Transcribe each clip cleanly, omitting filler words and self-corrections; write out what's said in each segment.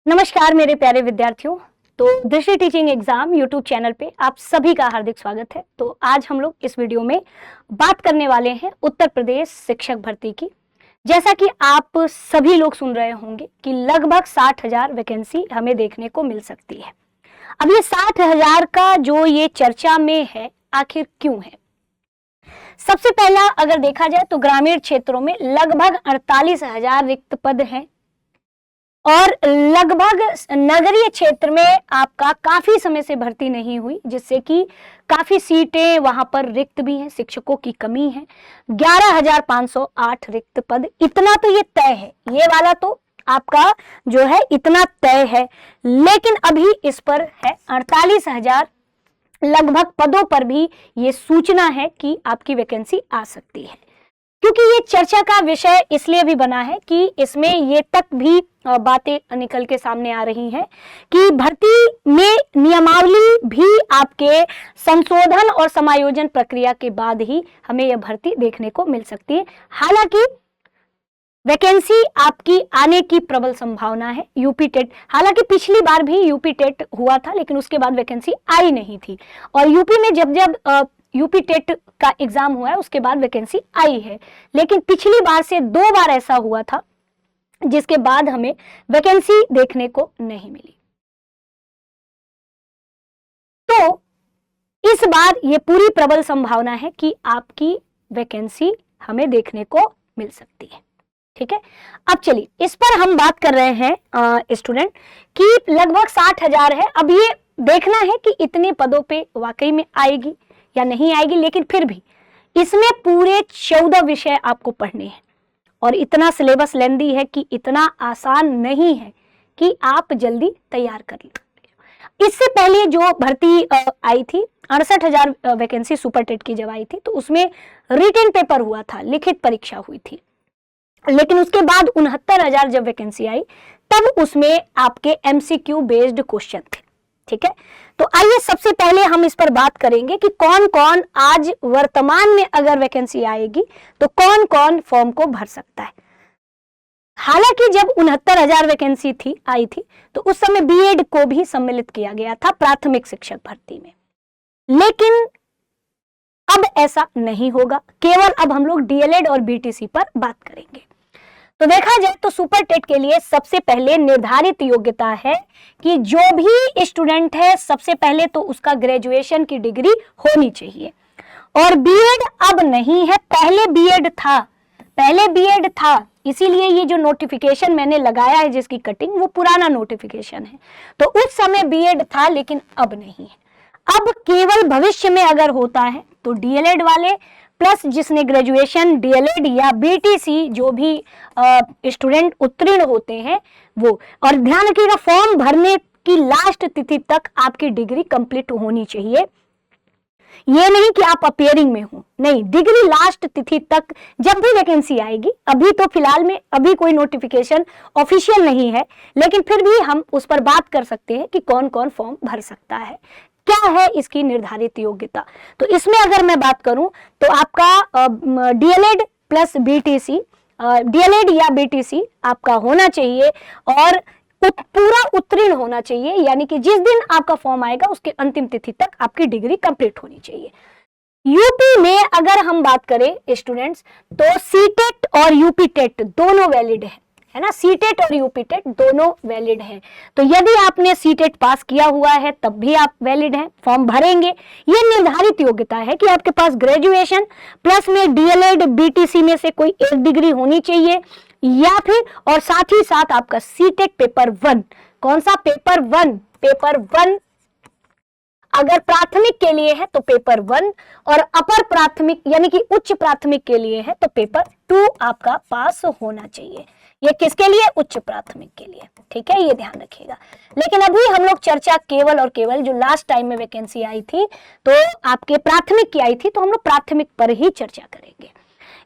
नमस्कार मेरे प्यारे विद्यार्थियों। तो दृष्टि टीचिंग एग्जाम यूट्यूब चैनल पे आप सभी का हार्दिक स्वागत है। तो आज हम लोग इस वीडियो में बात करने वाले हैं उत्तर प्रदेश शिक्षक भर्ती की। जैसा कि आप सभी लोग सुन रहे होंगे कि लगभग 60,000 वैकेंसी हमें देखने को मिल सकती है। अब ये 60,000 का जो ये चर्चा में है, आखिर क्यों है? सबसे पहला अगर देखा जाए तो ग्रामीण क्षेत्रों में लगभग 48,000 रिक्त पद हैं और लगभग नगरीय क्षेत्र में आपका काफी समय से भर्ती नहीं हुई, जिससे कि काफी सीटें वहां पर रिक्त भी हैं, शिक्षकों की कमी है। 11,508 रिक्त पद, इतना तो ये तय है, ये वाला तो आपका जो है इतना तय है। लेकिन अभी इस पर है 48,000 लगभग पदों पर भी ये सूचना है कि आपकी वैकेंसी आ सकती है। क्योंकि ये चर्चा का विषय इसलिए भी बना है कि इसमें ये तक भी बातें निकल के सामने आ रही हैं कि भर्ती में नियमावली भी आपके संशोधन और समायोजन प्रक्रिया के बाद ही हमें यह भर्ती देखने को मिल सकती है। हालांकि वैकेंसी आपकी आने की प्रबल संभावना है। यूपी टेट, हालांकि पिछली बार भी यूपी टेट हुआ था, लेकिन उसके बाद वैकेंसी आई नहीं थी। और यूपी में जब जब यूपी टेट का एग्जाम हुआ है उसके बाद वैकेंसी आई है, लेकिन पिछली बार से 2 बार ऐसा हुआ था जिसके बाद हमें वैकेंसी देखने को नहीं मिली। तो इस बार ये पूरी प्रबल संभावना है कि आपकी वैकेंसी हमें देखने को मिल सकती है। ठीक है, अब चलिए इस पर हम बात कर रहे हैं स्टूडेंट कि लगभग 60,000 है। अब ये देखना है कि इतने पदों पे वाकई में आएगी या नहीं आएगी, लेकिन फिर भी इसमें पूरे 14 विषय आपको पढ़ने हैं और इतना सिलेबस लेंदी है कि इतना आसान नहीं है कि आप जल्दी तैयार कर लो। इससे पहले जो भर्ती आई थी 68,000 वैकेंसी सुपर टेट की जब आई थी, तो उसमें रिटन पेपर हुआ था, लिखित परीक्षा हुई थी। लेकिन उसके बाद 69,000 जब वैकेंसी आई तब उसमें आपके MCQ बेस्ड क्वेश्चन थे। ठीक है, तो आइए सबसे पहले हम इस पर बात करेंगे कि कौन कौन आज वर्तमान में अगर वैकेंसी आएगी तो कौन कौन फॉर्म को भर सकता है। हालांकि जब 69,000 वैकेंसी आई थी तो उस समय बीएड को भी सम्मिलित किया गया था प्राथमिक शिक्षक भर्ती में, लेकिन अब ऐसा नहीं होगा। केवल अब हम लोग डीएलएड और बीटीसी पर बात करेंगे। तो देखा जाए तो सुपर टेट के लिए सबसे पहले निर्धारित योग्यता है कि जो भी स्टूडेंट है सबसे पहले तो उसका ग्रेजुएशन की डिग्री होनी चाहिए। और बीएड अब नहीं है, पहले बीएड था, इसीलिए ये जो नोटिफिकेशन मैंने लगाया है जिसकी कटिंग, वो पुराना नोटिफिकेशन है। तो उस समय बीएड था लेकिन अब नहीं है। अब केवल भविष्य में अगर होता है तो डीएलएड वाले प्लस जिसने ग्रेजुएशन डीएलएड या बीटीसी जो भी स्टूडेंट उत्तीर्ण होते हैं वो। और ध्यान रखिएगा, फॉर्म भरने की लास्ट तिथि तक आपकी डिग्री कंप्लीट होनी चाहिए। ये नहीं कि आप अपियरिंग में हो, नहीं, डिग्री लास्ट तिथि तक जब भी वैकेंसी आएगी। अभी तो फिलहाल में अभी कोई नोटिफिकेशन ऑफिशियल नहीं है, लेकिन फिर भी हम उस पर बात कर सकते हैं कि कौन कौन फॉर्म भर सकता है, क्या है इसकी निर्धारित योग्यता। तो इसमें अगर मैं बात करूं तो आपका डीएलएड प्लस बीटीसी, डीएलएड या बीटीसी आपका होना चाहिए और पूरा उत्तीर्ण होना चाहिए, यानी कि जिस दिन आपका फॉर्म आएगा उसके अंतिम तिथि तक आपकी डिग्री कंप्लीट होनी चाहिए। यूपी में अगर हम बात करें स्टूडेंट्स तो सीटेट और यूपी टेट दोनों वैलिड है ना, सीटेट और यूपी टेट दोनों वैलिड हैं। तो यदि आपने सीटेट पास किया हुआ है तब भी आप वैलिड हैं, फॉर्म भरेंगे। ये निर्धारित योग्यता है कि आपके पास ग्रेजुएशन प्लस में डीएलएड बीटीसी में से कोई एक डिग्री होनी चाहिए, या फिर और साथ ही साथ आपका सीटेट पेपर 1, कौन सा पेपर 1 अगर प्राथमिक के लिए है तो पेपर 1, और अपर प्राथमिक यानी कि उच्च प्राथमिक के लिए है तो पेपर 2 आपका पास होना चाहिए। ये किसके लिए? उच्च प्राथमिक के लिए। ठीक है, ये ध्यान रखिएगा। लेकिन अभी हम लोग चर्चा केवल और केवल जो लास्ट टाइम में वैकेंसी आई थी तो आपके प्राथमिक की आई थी, तो हम लोग प्राथमिक पर ही चर्चा करेंगे।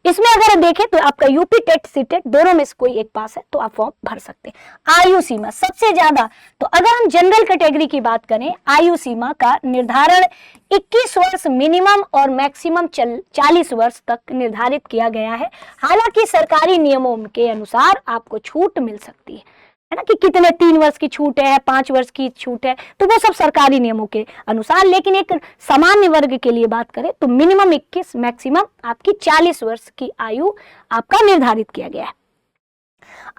इसमें अगर देखें तो आपका यूपी टेट सीटेट दोनों में से कोई एक पास है तो आप फॉर्म भर सकते हैं। आयु सीमा सबसे ज्यादा, तो अगर हम जनरल कैटेगरी की बात करें, आयु सीमा का निर्धारण 21 वर्ष मिनिमम और मैक्सिमम 40 वर्ष तक निर्धारित किया गया है। हालांकि सरकारी नियमों के अनुसार आपको छूट मिल सकती है। है ना, कि कितने 3 वर्ष की छूट है, 5 वर्ष की छूट है, तो वो सब सरकारी नियमों के अनुसार। लेकिन एक सामान्य वर्ग के लिए बात करें तो मिनिमम 21, मैक्सिमम आपकी 40 वर्ष की आयु आपका निर्धारित किया गया है।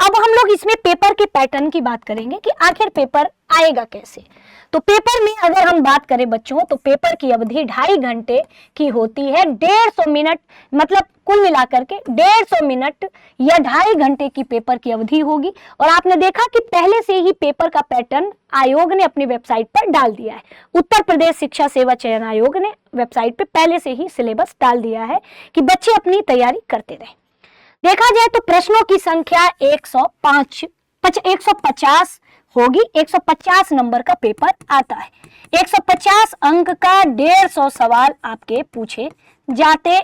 अब हम लोग इसमें पेपर के पैटर्न की बात करेंगे कि आखिर पेपर आएगा कैसे। तो पेपर में अगर हम बात करें बच्चों, तो पेपर की अवधि 2.5 घंटे की होती है। 150 मिनट, मतलब कुल मिलाकर के 150 मिनट या 2.5 घंटे की पेपर की अवधि होगी। और आपने देखा कि पहले से ही पेपर का पैटर्न आयोग ने अपनी वेबसाइट पर डाल दिया है। उत्तर प्रदेश शिक्षा सेवा चयन आयोग ने वेबसाइट पर पहले से ही सिलेबस डाल दिया है कि बच्चे अपनी तैयारी करते रहे। देखा जाए तो प्रश्नों की संख्या 150 होगी। 150 नंबर का पेपर आता है। 150 अंक का 150 सवाल आपके पूछे जाते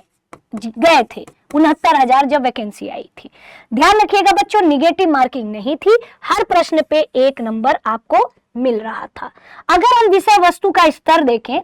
गए थे। 69,000 जब वैकेंसी आई थी। ध्यान रखिएगा बच्चों, निगेटिव मार्किंग नहीं थी, हर प्रश्न पे 1 नंबर आपको मिल रहा था। अगर हम विषय वस्तु का स्तर देखें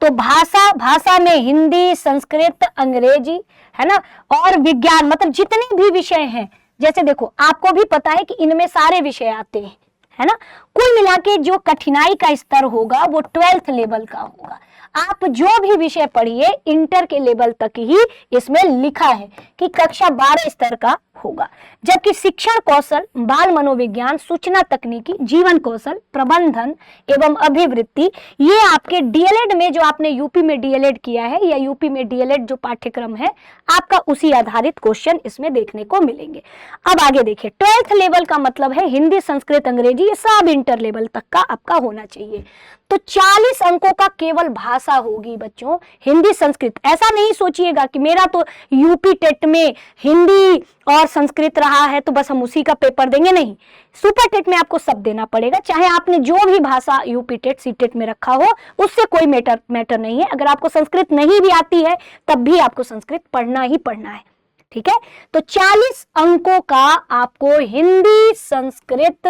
तो भाषा में हिंदी, संस्कृत, अंग्रेजी, है ना, और विज्ञान, मतलब जितने भी विषय हैं, जैसे देखो आपको भी पता है कि इनमें सारे विषय आते हैं, है ना। कुल मिला के जो कठिनाई का स्तर होगा वो 12th लेवल का होगा। आप जो भी विषय पढ़िए इंटर के लेवल तक ही इसमें लिखा है कि कक्षा 12 स्तर का होगा। जबकि शिक्षण कौशल, बाल मनोविज्ञान, सूचना तकनीकी, जीवन कौशल, प्रबंधन एवं अभिवृत्ति, ये आपके डीएलएड में, जो आपने यूपी में डीएलएड किया है या यूपी में डीएलएड जो पाठ्यक्रम है आपका, उसी आधारित क्वेश्चन इसमें देखने को मिलेंगे। अब आगे देखिए, 12th लेवल का मतलब है हिंदी, संस्कृत, अंग्रेजी, ये सब इंटर लेवल तक का आपका होना चाहिए। तो 40 अंकों का केवल भाषा होगी बच्चों, हिंदी, संस्कृत। ऐसा नहीं सोचिएगा कि मेरा तो यूपी टेट में हिंदी और संस्कृत रहा है तो बस हम उसी का पेपर देंगे, नहीं। सुपर टेट में आपको सब देना पड़ेगा, चाहे आपने जो भी भाषा यूपी टेट, सी टेट में रखा हो, उससे कोई मैटर नहीं है। अगर आपको संस्कृत नहीं भी आती है तब भी आपको संस्कृत पढ़ना ही पढ़ना है, ठीक है। तो 40 अंकों का आपको हिंदी, संस्कृत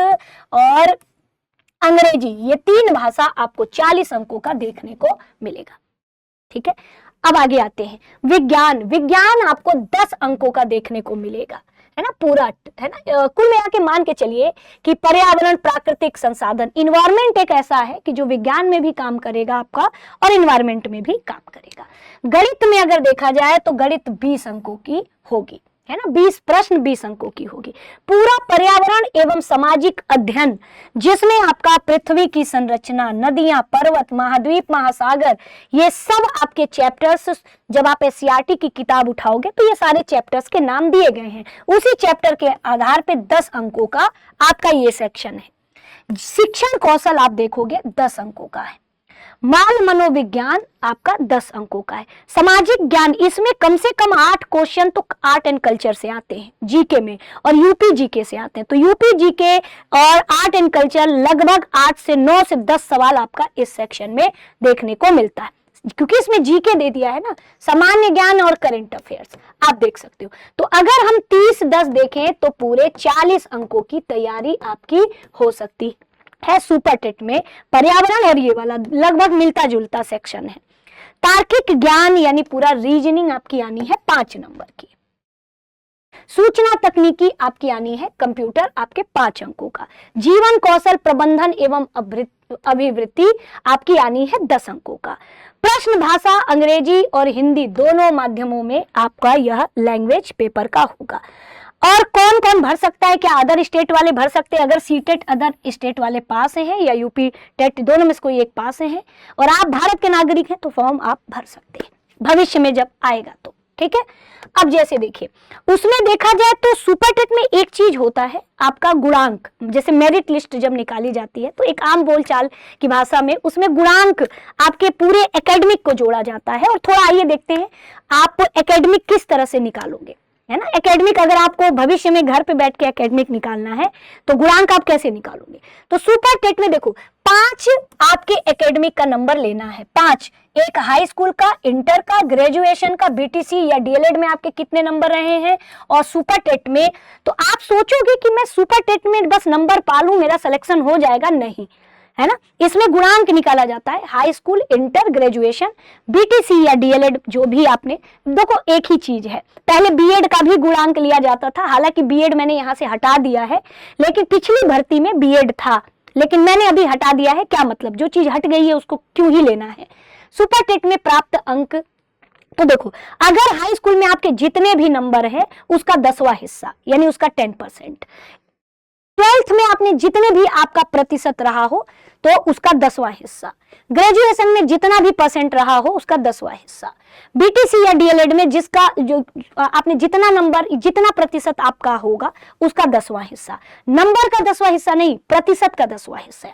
और अंग्रेजी, ये 3 भाषा आपको 40 अंकों का देखने को मिलेगा, ठीक है। अब आगे आते हैं विज्ञान आपको 10 अंकों का देखने को मिलेगा, है ना, पूरा, है ना। कुल मिला के मान के चलिए कि पर्यावरण, प्राकृतिक संसाधन, इन्वायरमेंट एक ऐसा है कि जो विज्ञान में भी काम करेगा आपका और इन्वायरमेंट में भी काम करेगा। गणित में अगर देखा जाए तो गणित 20 अंकों की होगी, है ना, 20 प्रश्न 20 अंकों की होगी। पूरा पर्यावरण एवं सामाजिक अध्ययन, जिसमें आपका पृथ्वी की संरचना, नदियां, पर्वत, महाद्वीप, महासागर, ये सब आपके चैप्टर्स, जब आप एससीईआरटी की किताब उठाओगे तो ये सारे चैप्टर्स के नाम दिए गए हैं। उसी चैप्टर के आधार पे 10 अंकों का आपका ये सेक्शन है। शिक्षण कौशल आप देखोगे 10 अंकों का है। बाल मनोविज्ञान आपका 10 अंकों का है। सामाजिक ज्ञान, इसमें कम से कम 8 क्वेश्चन तो आर्ट एंड कल्चर से आते हैं जीके में, और यूपी जीके से आते हैं। तो यूपी जीके और आर्ट एंड कल्चर लगभग 8 से 9 से 10 सवाल आपका इस सेक्शन में देखने को मिलता है, क्योंकि इसमें जीके दे दिया है ना, सामान्य ज्ञान और करंट अफेयर्स आप देख सकते हो। तो अगर हम 30-10 देखें तो पूरे 40 अंकों की तैयारी आपकी हो सकती है। सुपर टेट में पर्यावरण और ये वाला लगभग मिलता जुलता सेक्शन है। तार्किक ज्ञान यानी पूरा रीजनिंग आपकी आनी है 5 नंबर की। सूचना तकनीकी आपकी आनी है कंप्यूटर, आपके 5 अंकों का। जीवन कौशल, प्रबंधन एवं अभिवृत्ति आपकी आनी है 10 अंकों का। प्रश्न भाषा अंग्रेजी और हिंदी दोनों माध्यमों में आपका यह लैंग्वेज पेपर का होगा। और कौन कौन भर सकता है? क्या अदर स्टेट वाले भर सकते हैं? अगर सीटेट अदर स्टेट वाले पास हैं या यूपी टेट, दोनों में से कोई एक पास है और आप भारत के नागरिक हैं तो फॉर्म आप भर सकते हैं भविष्य में जब आएगा तो, ठीक है। अब जैसे देखिए, उसमें देखा जाए तो सुपर टेट में एक चीज होता है आपका गुणांक। जैसे मेरिट लिस्ट जब निकाली जाती है तो एक आम बोलचाल की भाषा में उसमें गुणांक आपके पूरे एकेडमिक को जोड़ा जाता है। और थोड़ा आइए देखते हैं आप एकेडमिक किस तरह से निकालोगे, है ना। एकेडमिक अगर आपको भविष्य में घर पे बैठ के एकेडमिक निकालना है तो गुणांक आप कैसे निकालोगे? तो सुपर टेट में देखो 5 आपके एकेडमिक का नंबर लेना है, 5, एक हाई स्कूल का, इंटर का, ग्रेजुएशन का, बीटीसी या डीएलएड में आपके कितने नंबर रहे हैं और सुपर टेट में। तो आप सोचोगे कि मैं सुपर टेट में बस नंबर पा लूं मेरा सिलेक्शन हो जाएगा, नहीं, है ना। इसमें गुणांक निकाला जाता है, high school, inter, graduation, BTC या डीएलएड, जो भी आपने, देखो एक ही चीज है। पहले बीएड का भी गुणांक लिया जाता था, हालांकि बीएड मैंने यहाँ से हटा दिया है, लेकिन पिछली भर्ती में बीएड था, लेकिन मैंने अभी हटा दिया है। क्या मतलब, जो चीज हट गई है उसको क्यों ही लेना है। सुपर टेट में प्राप्त अंक, तो देखो अगर हाई स्कूल में आपके जितने भी नंबर है उसका 10वां हिस्सा यानी उसका 10%, 12th में आपने जितने भी आपका प्रतिशत रहा हो तो उसका 10वां हिस्सा, ग्रेजुएशन में जितना भी परसेंट रहा हो उसका 10वां हिस्सा, बीटीसी या डीएलएड में जिसका जो आपने जितना नंबर, जितना प्रतिशत आपका होगा उसका 10वां हिस्सा, नंबर का 10वां हिस्सा नहीं, प्रतिशत का 10वां हिस्सा।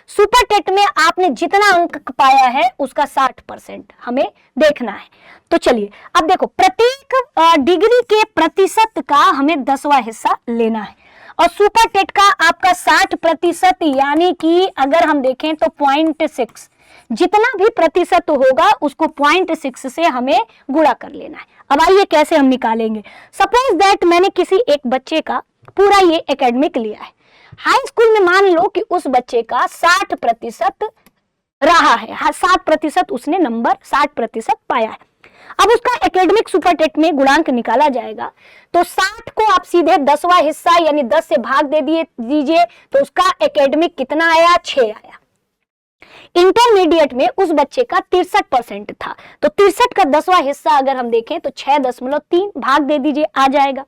सुपर टेट में आपने जितना अंक पाया है उसका 60% हमें देखना है। तो चलिए अब देखो, प्रत्येक डिग्री के प्रतिशत का हमें 10वां हिस्सा लेना है, और सुपर टेट का आपका 60% यानी कि अगर हम देखें तो 0.6, जितना भी प्रतिशत होगा उसको 0.6 से हमें गुणा कर लेना है। अब आइए कैसे हम निकालेंगे। सपोज दैट मैंने किसी एक बच्चे का पूरा ये एकेडमिक लिया है, हाई स्कूल में मान लो कि उस बच्चे का 60% रहा है, 60% उसने नंबर 60% पाया है। अब उसका एकेडमिक सुपर टेट में गुणांक निकाला जाएगा, तो 60 को आप सीधे 10वां हिस्सा यानी 10 से भाग दे दीजिए, तो उसका एकेडमिक कितना आया, 6 आया। इंटरमीडिएट में उस बच्चे का 63% था, तो 63 का 10वां हिस्सा अगर हम देखें तो 6.3 भाग दे दीजिए, आ जाएगा।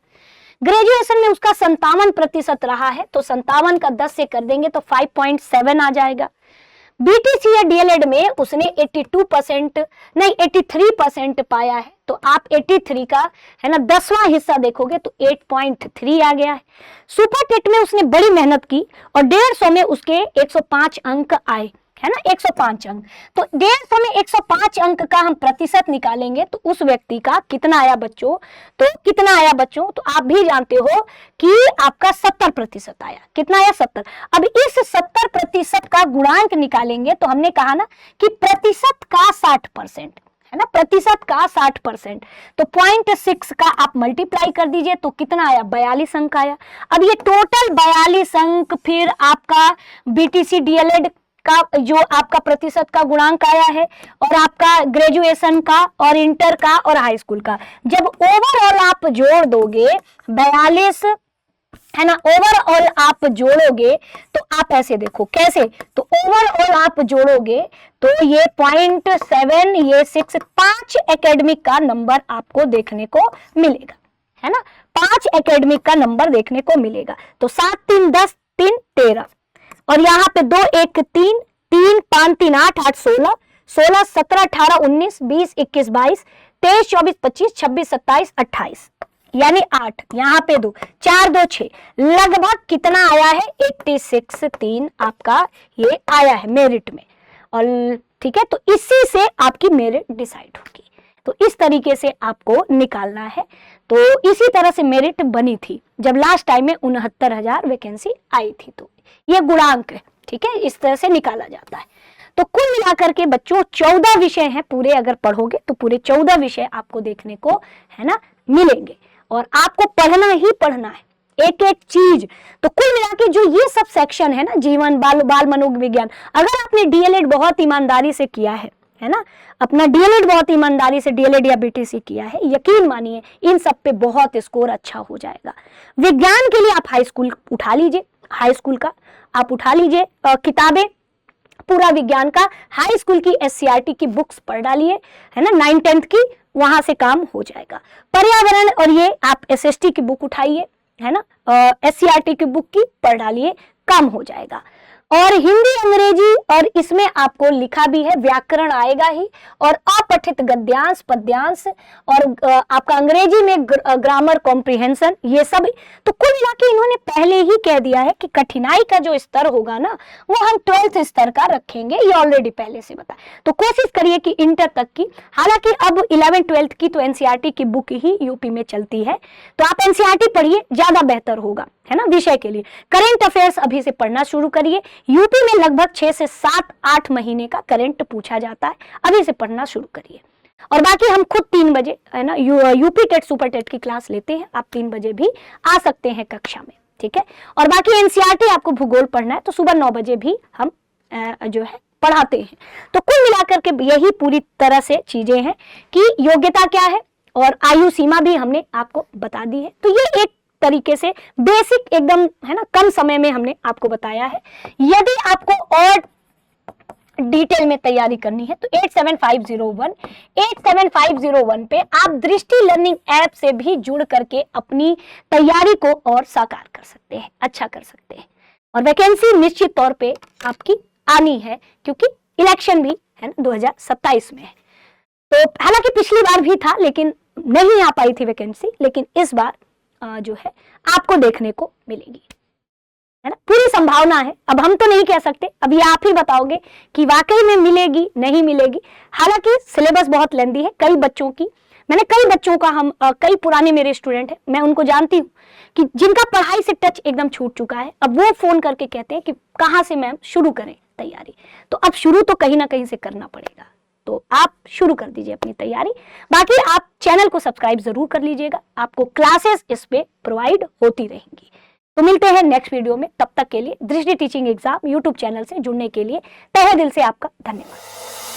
ग्रेजुएशन में उसका 57% रहा है, तो 57 का 10 से कर देंगे तो 5.7 आ जाएगा। बीटीसी या डीएलएड में उसने 83% पाया है, तो आप 83 का है ना 10वां हिस्सा देखोगे तो 8.3 आ गया है। सुपर टेट में उसने बड़ी मेहनत की और 150 में उसके 105 अंक आए, है ना, 105 अंक। तो 150 में 105 अंक का हम प्रतिशत निकालेंगे तो उस व्यक्ति का कितना आया बच्चों, तो कितना आया बच्चों, तो आप भी जानते हो कि आपका 70% आया। कितना आया, 70। अब इस 70% का गुणांक निकालेंगे तो हमने कहा ना कि प्रतिशत का 60%, है ना, प्रतिशत का 60%, तो 0.6 का आप मल्टीप्लाई कर दीजिए तो कितना आया, 42 अंक आया। अब ये टोटल 42 अंक फिर आपका बीटीसी डीएलएड का जो आपका प्रतिशत का गुणांक आया है, और आपका ग्रेजुएशन का और इंटर का और हाई स्कूल का, जब ओवरऑल आप जोड़ दोगे 42, है ना, ओवरऑल आप जोड़ोगे तो आप ऐसे देखो कैसे, तो ओवरऑल आप जोड़ोगे तो ये 0.7, ये 6, 5 एकेडमिक का नंबर आपको देखने को मिलेगा, है ना, 5 एकेडमिक का नंबर देखने को मिलेगा। तो 7 3 10 3 13, और यहाँ पे 2 1 3 3 5 3 8 8 16 16 17 18 19 20 21 22 23 24 25 26 27 28, यानी 8, यहाँ पे 2 4 2 6, लगभग कितना आया है, 86 3 आपका ये आया है मेरिट में। और ठीक है, तो इसी से आपकी मेरिट डिसाइड होगी। तो इस तरीके से आपको निकालना है। तो इसी तरह से मेरिट बनी थी जब लास्ट टाइम में 69,000 वैकेंसी आई थी। तो ये गुणांक है, ठीक है, इस तरह से निकाला जाता है। तो कुल मिलाकर के बच्चों 14 विषय हैं पूरे, अगर पढ़ोगे तो पूरे 14 विषय आपको देखने को, है ना, मिलेंगे, और आपको पढ़ना ही पढ़ना है एक एक चीज। तो कुल मिला के जो ये सब सेक्शन है ना, जीवन, बाल मनोविज्ञान, अगर आपने डीएलएड बहुत ईमानदारी से किया है ना, अपना डीएलएड बहुत ईमानदारी से डीएलएड या बीटीसी किया है, यकीन मानिए इन सब पे बहुत स्कोर अच्छा हो जाएगा। विज्ञान के लिए आप हाई स्कूल उठा लीजिए, हाई स्कूल का आप उठा लीजिए किताबें, पूरा विज्ञान का हाई स्कूल की एससीईआरटी की बुक्स पढ़ डालिए, है ना, 9 10th की, वहां से काम हो जाएगा। पर्यावरण और ये आप एसएसटी की बुक उठाइए, है ना, एससीईआरटी की बुक की पढ़ डालिए, काम हो जाएगा। और हिंदी, अंग्रेजी, और इसमें आपको लिखा भी है, व्याकरण आएगा ही, और अपठित गद्यांश, पद्यांश, और आपका अंग्रेजी में ग्रामर कॉम्प्रिहेंशन, ये सब। तो कुल मिला के इन्होंने पहले ही कह दिया है कि कठिनाई का जो स्तर होगा ना वो हम 12th स्तर का रखेंगे, ये ऑलरेडी पहले से बताया। तो कोशिश करिए कि इंटर तक की, हालांकि अब 11th 12th की तो एनसीईआरटी की बुक ही यूपी में चलती है, तो आप एनसीईआरटी पढ़िए, ज्यादा बेहतर होगा, है ना, विषय के लिए। करेंट अफेयर्स अभी से पढ़ना शुरू करिए, यूपी में लगभग 6 से 7-8 महीने का करंट पूछा जाता है, अभी से पढ़ना शुरू करिए। और बाकी हम खुद 3 बजे, है ना, यूपी टेट सुपर टेट की क्लास लेते हैं, आप 3 बजे भी आ सकते हैं कक्षा में, ठीक है। और बाकी एनसीईआरटी आपको भूगोल पढ़ना है तो सुबह 9 बजे भी हम जो है पढ़ाते हैं। तो कुल मिलाकर के यही पूरी तरह से चीजें हैं कि योग्यता क्या है और आयु सीमा भी हमने आपको बता दी है। तो ये एक तरीके से बेसिक एकदम है ना, कम समय में हमने आपको बताया है। यदि आपको और डिटेल में तैयारी करनी है तो 87501 पे आप दृष्टि लर्निंग ऐप से भी जुड़ करके अपनी तैयारी को और साकार कर सकते हैं, अच्छा कर सकते हैं। और वैकेंसी निश्चित तौर पे आपकी आनी है क्योंकि इलेक्शन भी है ना 2027 में है। तो हालांकि पिछली बार भी था लेकिन नहीं आ पाई थी वैकेंसी, लेकिन इस बार जो है आपको देखने को मिलेगी, है ना, पूरी संभावना है। अब हम तो नहीं कह सकते, अभी आप ही बताओगे कि वाकई में मिलेगी नहीं मिलेगी। हालांकि सिलेबस बहुत लेंदी है, कई बच्चों की, मैंने कई बच्चों का, हम कई पुराने मेरे स्टूडेंट हैं, मैं उनको जानती हूँ कि जिनका पढ़ाई से टच एकदम छूट चुका है, अब वो फोन करके कहते हैं कि कहाँ से मैम शुरू करें तैयारी। तो अब शुरू तो कहीं ना कहीं से करना पड़ेगा, तो आप शुरू कर दीजिए अपनी तैयारी। बाकी आप चैनल को सब्सक्राइब जरूर कर लीजिएगा, आपको क्लासेस इस पे प्रोवाइड होती रहेंगी। तो मिलते हैं नेक्स्ट वीडियो में, तब तक के लिए दृष्टि टीचिंग एग्जाम यूट्यूब चैनल से जुड़ने के लिए तहे दिल से आपका धन्यवाद।